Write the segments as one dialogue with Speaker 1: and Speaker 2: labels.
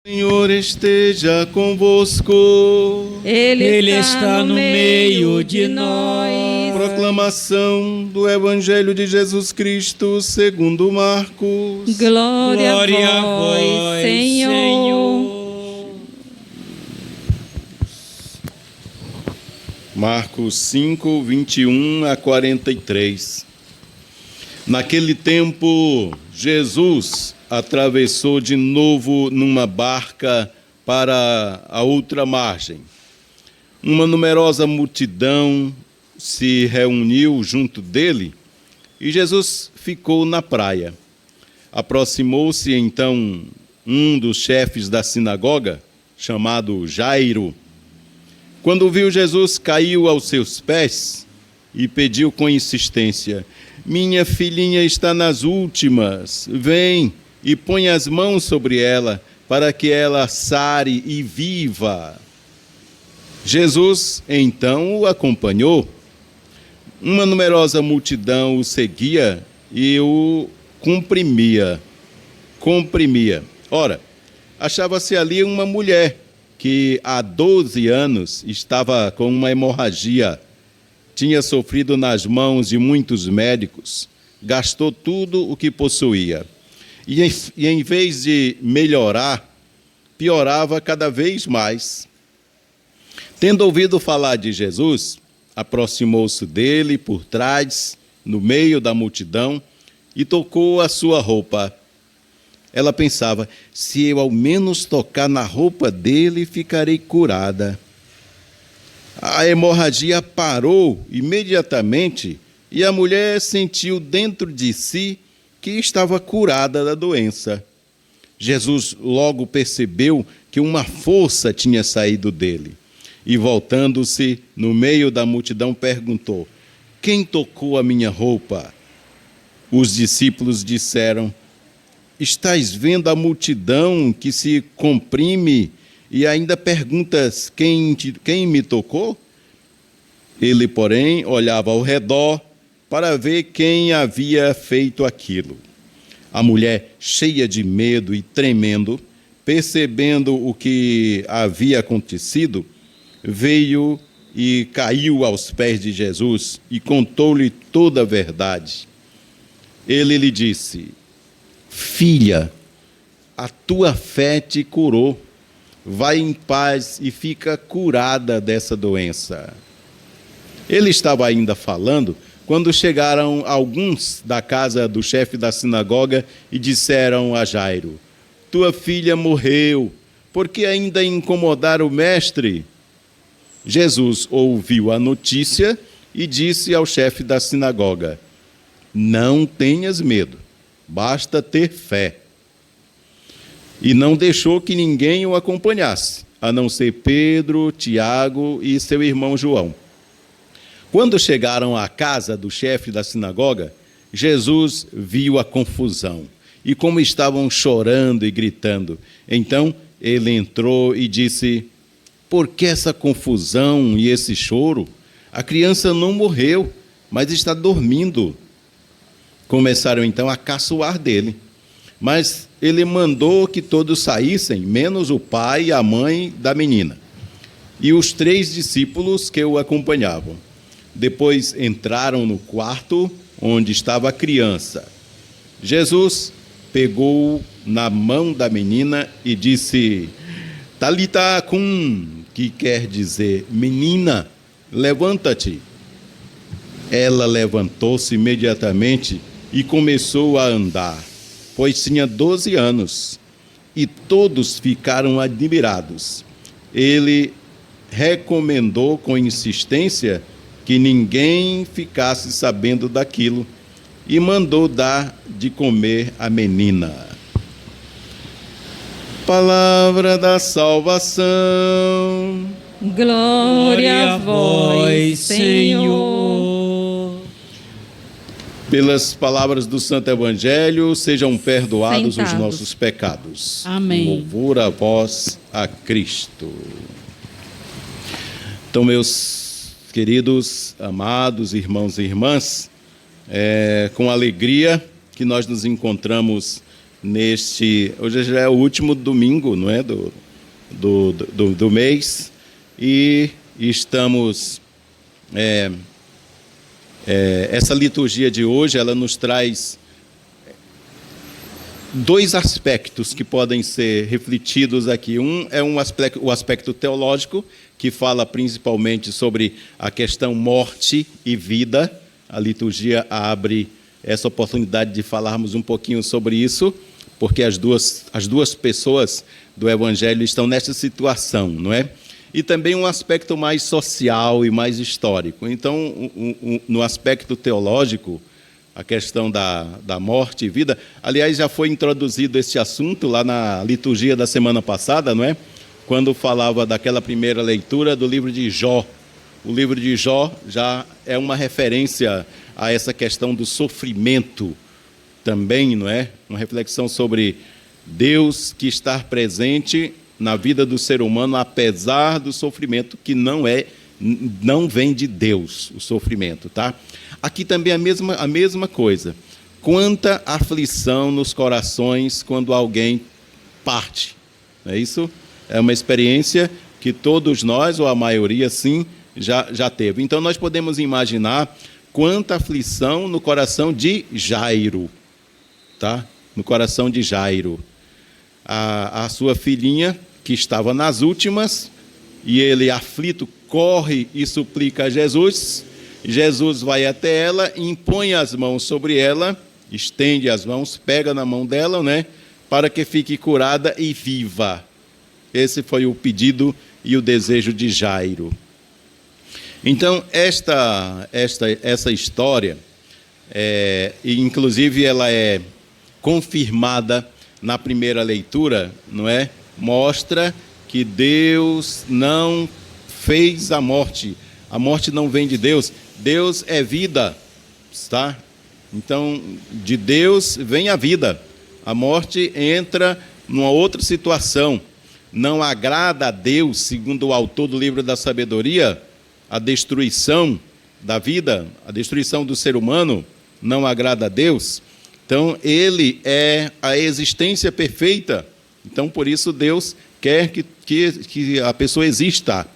Speaker 1: Senhor esteja convosco.
Speaker 2: Ele está no meio de nós.
Speaker 1: Proclamação do Evangelho de Jesus Cristo segundo Marcos.
Speaker 2: Glória a vós, Senhor.
Speaker 1: Marcos 5, 21 a 43. Naquele tempo, Jesus atravessou de novo numa barca para a outra margem. Uma numerosa multidão se reuniu junto dele e Jesus ficou na praia. Aproximou-se então um dos chefes da sinagoga, chamado Jairo. Quando viu Jesus, caiu aos seus pés e pediu com insistência: "Minha filhinha está nas últimas, vem e põe as mãos sobre ela, para que ela sare e viva." Jesus, então, o acompanhou. Uma numerosa multidão o seguia e o comprimia. Ora, achava-se ali uma mulher que há 12 anos estava com uma hemorragia. Tinha sofrido nas mãos de muitos médicos, gastou tudo o que possuía. E em vez de melhorar, piorava cada vez mais. Tendo ouvido falar de Jesus, aproximou-se dele por trás, no meio da multidão, e tocou a sua roupa. Ela pensava: se eu ao menos tocar na roupa dele, ficarei curada. A hemorragia parou imediatamente e a mulher sentiu dentro de si que estava curada da doença. Jesus logo percebeu que uma força tinha saído dele e, voltando-se no meio da multidão, perguntou: "Quem tocou a minha roupa?" Os discípulos disseram: "Estás vendo a multidão que se comprime e ainda perguntas quem me tocou?" Ele, porém, olhava ao redor para ver quem havia feito aquilo. A mulher, cheia de medo e tremendo, percebendo o que havia acontecido, veio e caiu aos pés de Jesus e contou-lhe toda a verdade. Ele lhe disse: "Filha, a tua fé te curou. Vai em paz e fica curada dessa doença." Ele estava ainda falando quando chegaram alguns da casa do chefe da sinagoga e disseram a Jairo: "Tua filha morreu, por que ainda incomodar o mestre?" Jesus ouviu a notícia e disse ao chefe da sinagoga: "Não tenhas medo, basta ter fé." E não deixou que ninguém o acompanhasse, a não ser Pedro, Tiago e seu irmão João. Quando chegaram à casa do chefe da sinagoga, Jesus viu a confusão e como estavam chorando e gritando. Então ele entrou e disse: "Por que essa confusão e esse choro? A criança não morreu, mas está dormindo." Começaram então a caçoar dele. Mas ele mandou que todos saíssem, menos o pai e a mãe da menina, e os 3 discípulos que o acompanhavam. Depois entraram no quarto onde estava a criança. Jesus pegou na mão da menina e disse: "Talita cum", que quer dizer: "Menina, levanta-te." Ela levantou-se imediatamente e começou a andar, pois tinha 12 anos, e todos ficaram admirados. Ele recomendou com insistência que ninguém ficasse sabendo daquilo e mandou dar de comer à menina. Palavra da salvação.
Speaker 2: Glória a vós, Senhor.
Speaker 1: Pelas palavras do Santo Evangelho, sejam perdoados os nossos pecados.
Speaker 2: Amém.
Speaker 1: Louvor a vós, a Cristo. Então, meus queridos, amados irmãos e irmãs, com alegria que nós nos encontramos hoje já é o último domingo, não é, do mês, e estamos... essa liturgia de hoje, ela nos traz dois aspectos que podem ser refletidos aqui. Um é o aspecto teológico, que fala principalmente sobre a questão morte e vida. A liturgia abre essa oportunidade de falarmos um pouquinho sobre isso, porque as duas pessoas do Evangelho estão nessa situação, não é? E também um aspecto mais social e mais histórico. Então, no aspecto teológico, a questão da morte e vida, aliás, já foi introduzido esse assunto lá na liturgia da semana passada, não é? Quando falava daquela primeira leitura do livro de Jó. O livro de Jó já é uma referência a essa questão do sofrimento também, não é? Uma reflexão sobre Deus que está presente na vida do ser humano, apesar do sofrimento, que não vem de Deus, o sofrimento, tá? Aqui também a mesma coisa. Quanta aflição nos corações quando alguém parte, não é isso? É uma experiência que todos nós, ou a maioria, sim, já teve. Então, nós podemos imaginar quanta aflição no coração de Jairo, tá? No coração de Jairo. A sua filhinha, que estava nas últimas, e ele, aflito, corre e suplica a Jesus. Jesus vai até ela, impõe as mãos sobre ela, estende as mãos, pega na mão dela, né, para que fique curada e viva. Esse foi o pedido e o desejo de Jairo. Então, essa história, inclusive ela é confirmada na primeira leitura, não é? Mostra que Deus não fez a morte não vem de Deus, Deus é vida, tá? Então, de Deus vem a vida, a morte entra numa outra situação. Não agrada a Deus, segundo o autor do livro da sabedoria, a destruição da vida, a destruição do ser humano, não agrada a Deus. Então, ele é a existência perfeita. Então, por isso, Deus quer que a pessoa exista,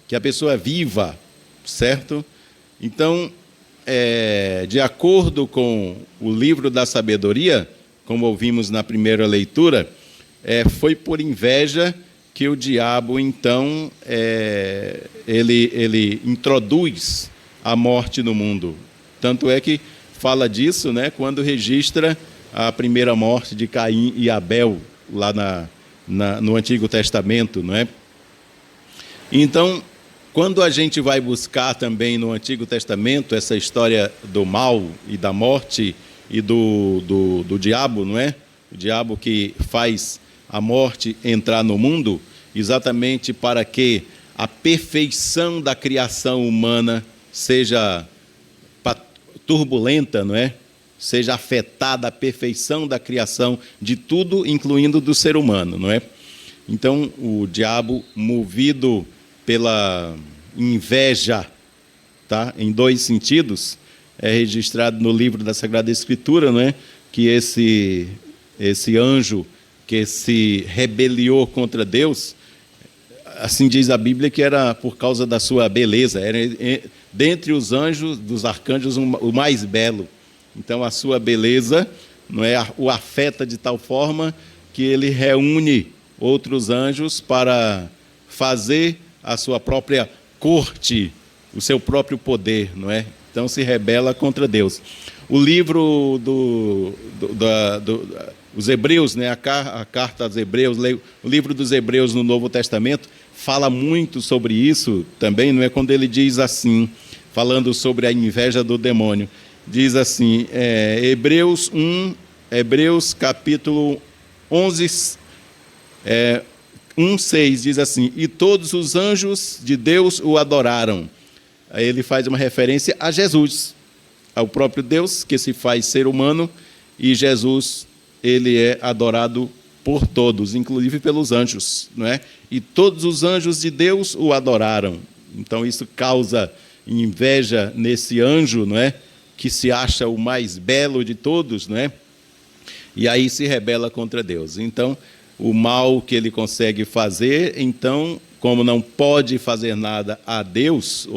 Speaker 1: que a pessoa viva, certo? Então, de acordo com o livro da sabedoria, como ouvimos na primeira leitura, foi por inveja que o diabo, então, ele introduz a morte no mundo. Tanto é que fala disso, né, quando registra a primeira morte de Caim e Abel, lá no Antigo Testamento, não é? Então, quando a gente vai buscar também no Antigo Testamento essa história do mal e da morte e do diabo, não é? O diabo que faz a morte entrar no mundo, exatamente para que a perfeição da criação humana seja turbulenta, não é? Seja afetada a perfeição da criação de tudo, incluindo do ser humano, não é? Então, o diabo, movido pela inveja, tá? Em dois sentidos, é registrado no livro da Sagrada Escritura, não é? Que esse anjo que se rebeliou contra Deus, assim diz a Bíblia, que era por causa da sua beleza, era dentre os anjos, dos arcanjos, o mais belo. Então, a sua beleza, não é, o afeta de tal forma que ele reúne outros anjos para fazer a sua própria corte, o seu próprio poder, não é? Então, se rebela contra Deus. O livro os Hebreus, né, a carta aos Hebreus, o livro dos Hebreus no Novo Testamento, fala muito sobre isso também, não é? Quando ele diz assim, falando sobre a inveja do demônio, diz assim, Hebreus capítulo 11, 1:6, diz assim, e todos os anjos de Deus o adoraram. Aí ele faz uma referência a Jesus, ao próprio Deus que se faz ser humano, e Jesus, ele é adorado por todos, inclusive pelos anjos, não é? E todos os anjos de Deus o adoraram. Então isso causa inveja nesse anjo, não é? Que se acha o mais belo de todos, não é? e aí se rebela contra Deus. Então, o mal que ele consegue fazer, então, como não pode fazer nada a Deus,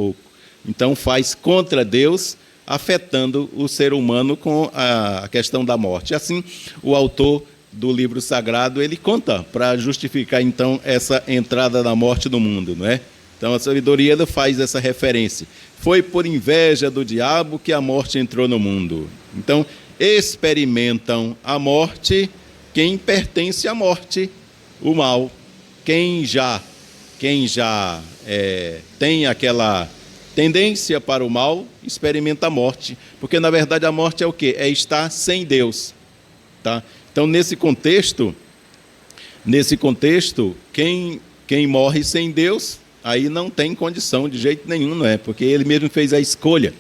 Speaker 1: então faz contra Deus, afetando o ser humano com a questão da morte. Assim, o autor do livro sagrado, ele conta para justificar, então, essa entrada da morte no mundo, não é? Então, a sabedoria faz essa referência. Foi por inveja do diabo que a morte entrou no mundo. Então, experimentam a morte quem pertence à morte, o mal. Quem já tem aquela tendência para o mal, experimenta a morte. Porque, na verdade, a morte é o quê? É estar sem Deus. Tá? Então, nesse contexto, quem morre sem Deus, aí não tem condição de jeito nenhum, não é? Porque ele mesmo fez a escolha.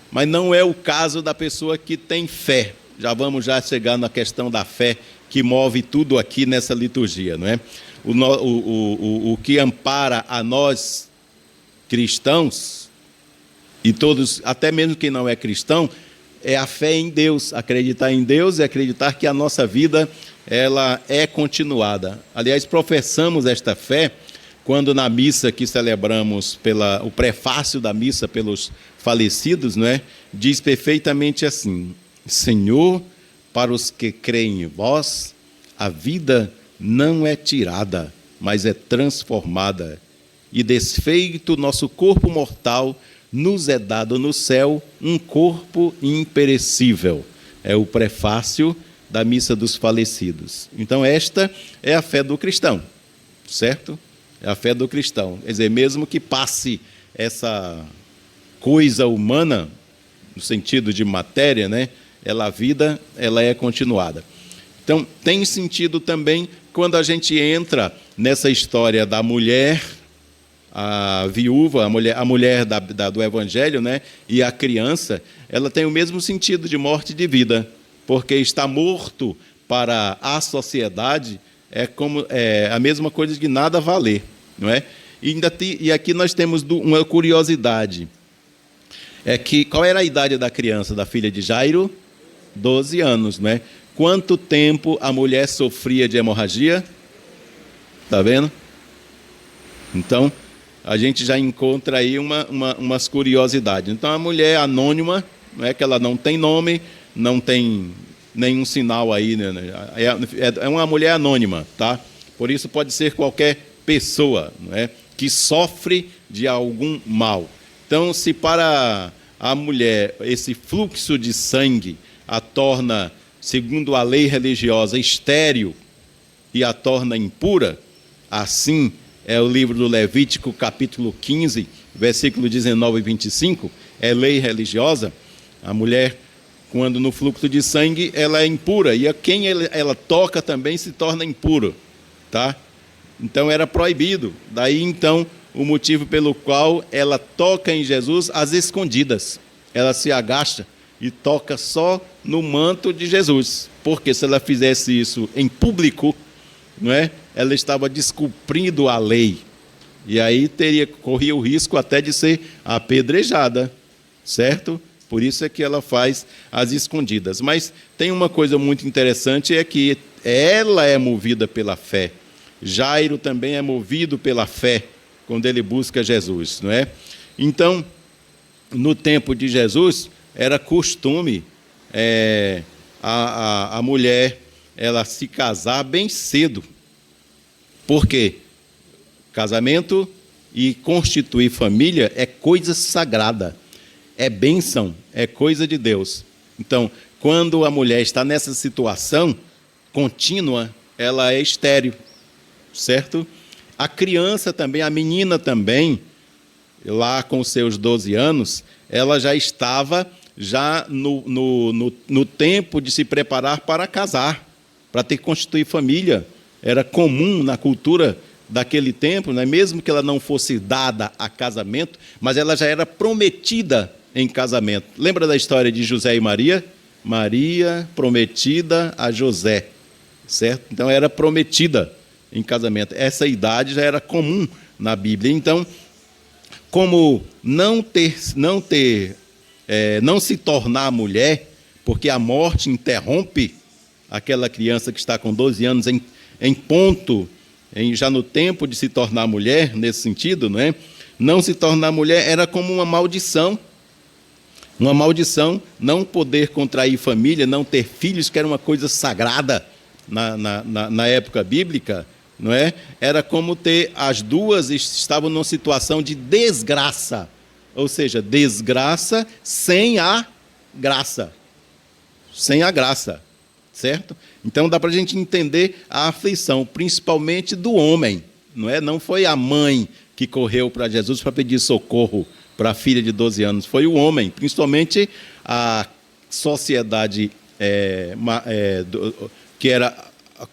Speaker 1: Mas não é o caso da pessoa que tem fé. Vamos chegar na questão da fé, que move tudo aqui nessa liturgia, não é? O que ampara a nós cristãos, e todos, até mesmo quem não é cristão, é a fé em Deus, acreditar em Deus e acreditar que a nossa vida ela é continuada. Aliás, professamos esta fé quando na missa que celebramos, o prefácio da missa pelos falecidos, não é? Diz perfeitamente assim: Senhor, para os que creem em vós, a vida não é tirada, mas é transformada. E desfeito nosso corpo mortal, nos é dado no céu um corpo imperecível. É o prefácio da missa dos falecidos. Então, esta é a fé do cristão, certo? É a fé do cristão. Quer dizer, mesmo que passe essa coisa humana, no sentido de matéria, né? A vida ela é continuada. Então, tem sentido também quando a gente entra nessa história da mulher, a viúva, a mulher do Evangelho, né? E a criança, ela tem o mesmo sentido de morte e de vida, porque está morto para a sociedade é a mesma coisa de nada valer, não é? E aqui nós temos uma curiosidade, qual era a idade da criança, da filha de Jairo? 12 anos, não é? Quanto tempo a mulher sofria de hemorragia? Está vendo? Então, a gente já encontra aí umas curiosidades. Então, a mulher é anônima, não é que ela não tem nome, não tem nenhum sinal aí, né? É uma mulher anônima, tá? Por isso pode ser qualquer pessoa, não é? Que sofre de algum mal. Então, se para a mulher esse fluxo de sangue a torna, segundo a lei religiosa, estéril e a torna impura, assim é o livro do Levítico, capítulo 15, versículo 19 e 25, é lei religiosa. A mulher, quando no fluxo de sangue, ela é impura, e a quem ela toca também se torna impuro, tá? Então era proibido. Daí então o motivo pelo qual ela toca em Jesus às escondidas. Ela se agacha e toca só no manto de Jesus, porque se ela fizesse isso em público, não é? Ela estava descumprindo a lei, e aí corria o risco até de ser apedrejada, certo? Por isso é que ela faz às escondidas. Mas tem uma coisa muito interessante, é que ela é movida pela fé. Jairo também é movido pela fé, quando ele busca Jesus, não é? Então, no tempo de Jesus, era costume a mulher ela se casar bem cedo. Por quê? Casamento e constituir família é coisa sagrada, é bênção, é coisa de Deus. Então, quando a mulher está nessa situação contínua, ela é estéril, certo? A criança também, a menina também, lá com seus 12 anos, ela já estava no tempo de se preparar para casar, para ter que constituir família. Era comum na cultura daquele tempo, né? Mesmo que ela não fosse dada a casamento, mas ela já era prometida em casamento. Lembra da história de José e Maria? Maria prometida a José, certo? Então era prometida em casamento. Essa idade já era comum na Bíblia. Então, como não se tornar mulher, porque a morte interrompe aquela criança que está com 12 anos em ponto, já no tempo de se tornar mulher, nesse sentido, não é? Não se tornar mulher era como uma maldição, não poder contrair família, não ter filhos, que era uma coisa sagrada na época bíblica, não é? Era como ter, as duas estavam numa situação de desgraça, ou seja, desgraça sem a graça, certo? Então dá para a gente entender a aflição, principalmente do homem, não é? Não foi a mãe que correu para Jesus para pedir socorro para a filha de 12 anos, foi o homem, principalmente a sociedade que era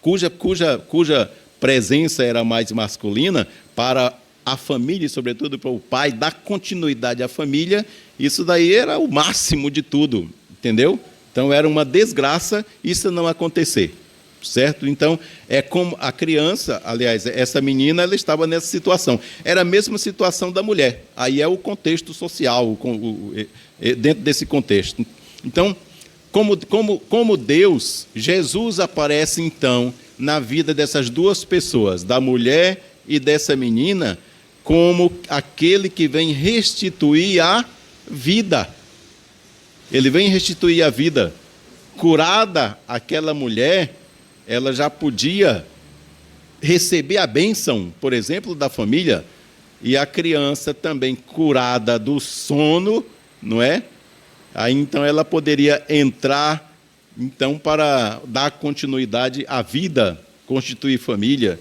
Speaker 1: cuja presença era mais masculina, para a família, e sobretudo para o pai, dar continuidade à família. Isso daí era o máximo de tudo, entendeu? Então era uma desgraça isso não acontecer, certo? Então é como a criança, aliás, essa menina, ela estava nessa situação. Era a mesma situação da mulher. Aí é o contexto social, dentro desse contexto. Então, como Deus, Jesus aparece então na vida dessas duas pessoas, da mulher e dessa menina, como aquele que vem restituir a vida. Ele vem restituir a vida. Curada aquela mulher, ela já podia receber a bênção, por exemplo, da família, e a criança também curada do sono, não é? Aí então ela poderia entrar então para dar continuidade à vida, constituir família.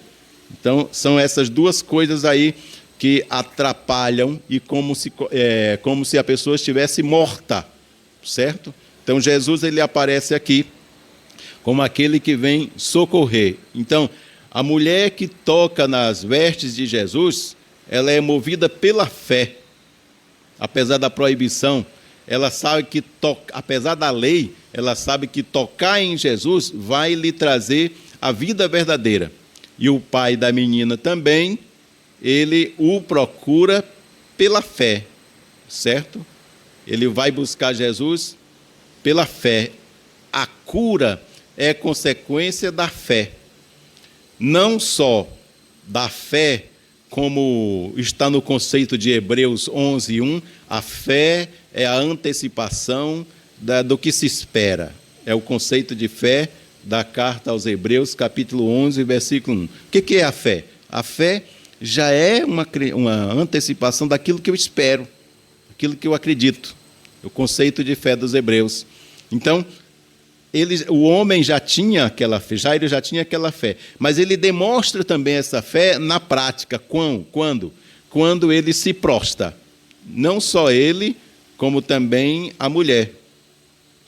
Speaker 1: Então são essas duas coisas aí que atrapalham e como se a pessoa estivesse morta, certo? Então Jesus ele aparece aqui como aquele que vem socorrer. Então a mulher que toca nas vestes de Jesus, ela é movida pela fé, apesar da proibição. Ela sabe que, apesar da lei, ela sabe que tocar em Jesus vai lhe trazer a vida verdadeira. E o pai da menina também, ele o procura pela fé, certo? Ele vai buscar Jesus pela fé. A cura é consequência da fé. Não só da fé, como está no conceito de Hebreus 11:1, a fé é a antecipação do que se espera. É o conceito de fé da carta aos Hebreus, capítulo 11, versículo 1. O que é a fé? A fé já é uma antecipação daquilo que eu espero, aquilo que eu acredito. O conceito de fé dos Hebreus. Então, o homem já tinha aquela fé, Jairo já tinha aquela fé, mas ele demonstra também essa fé na prática. Quando? Quando ele se prostra. Não só ele, como também a mulher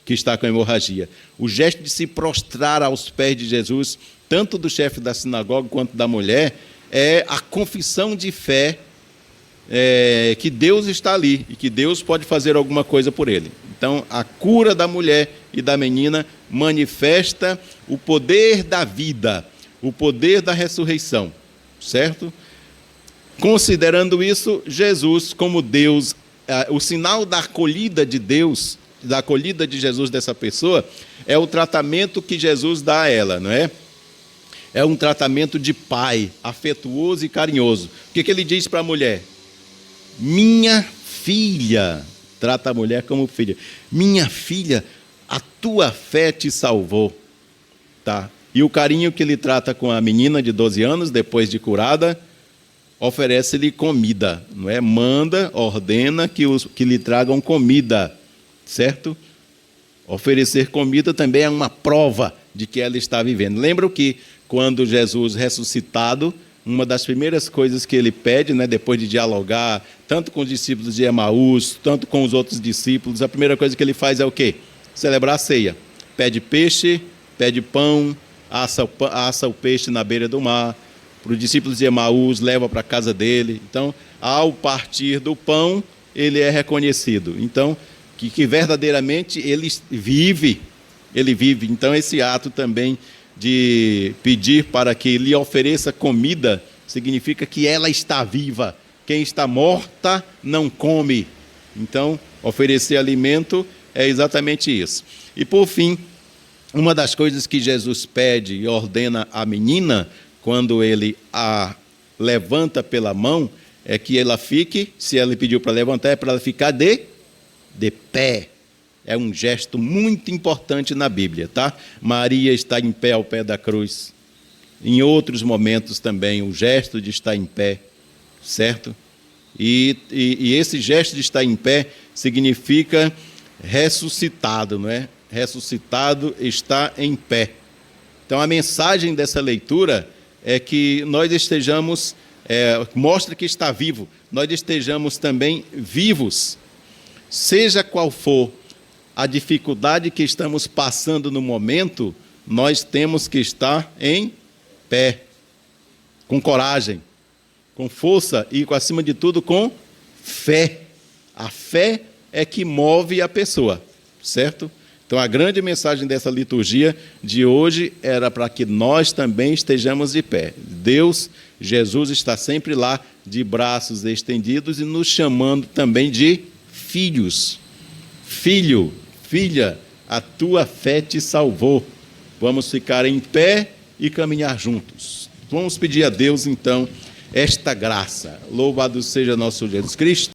Speaker 1: que está com hemorragia. O gesto de se prostrar aos pés de Jesus, tanto do chefe da sinagoga quanto da mulher, é a confissão de fé que Deus está ali e que Deus pode fazer alguma coisa por ele. Então, a cura da mulher e da menina manifesta o poder da vida, o poder da ressurreição, certo? Considerando isso, Jesus como Deus, o sinal da acolhida de Deus, da acolhida de Jesus dessa pessoa, é o tratamento que Jesus dá a ela, não é? É um tratamento de pai, afetuoso e carinhoso. O que ele diz para a mulher? Minha filha, trata a mulher como filha. Minha filha, a tua fé te salvou. Tá? E o carinho que ele trata com a menina de 12 anos, depois de curada, oferece-lhe comida, não é? Ordena que lhe tragam comida, certo? Oferecer comida também é uma prova de que ela está vivendo. Lembra que quando Jesus ressuscitado, uma das primeiras coisas que ele pede, né, depois de dialogar, tanto com os discípulos de Emaús, tanto com os outros discípulos, a primeira coisa que ele faz é o quê? Celebrar a ceia. Pede peixe, pede pão, assa o peixe na beira do mar, para os discípulos de Emaús, leva para a casa dele. Então, ao partir do pão, ele é reconhecido. Então, que verdadeiramente ele vive. Então, esse ato também de pedir para que lhe ofereça comida, significa que ela está viva. Quem está morta não come. Então, oferecer alimento é exatamente isso. E por fim, uma das coisas que Jesus pede e ordena à menina, quando ele a levanta pela mão, é que ela fique, se ele pediu para levantar, é para ela ficar de pé. É um gesto muito importante na Bíblia, tá? Maria está em pé ao pé da cruz. Em outros momentos também, o gesto de estar em pé, certo? E esse gesto de estar em pé significa ressuscitado, não é? Ressuscitado está em pé. Então, a mensagem dessa leitura é que nós estejamos, mostra que está vivo, nós estejamos também vivos, seja qual for a dificuldade que estamos passando no momento, nós temos que estar em pé, com coragem, com força e, acima de tudo, com fé. A fé é que move a pessoa, certo? Então, a grande mensagem dessa liturgia de hoje era para que nós também estejamos de pé. Deus, Jesus, está sempre lá, de braços estendidos e nos chamando também de filhos. Filho, filha, a tua fé te salvou. Vamos ficar em pé e caminhar juntos. Vamos pedir a Deus, então, esta graça. Louvado seja nosso Jesus Cristo.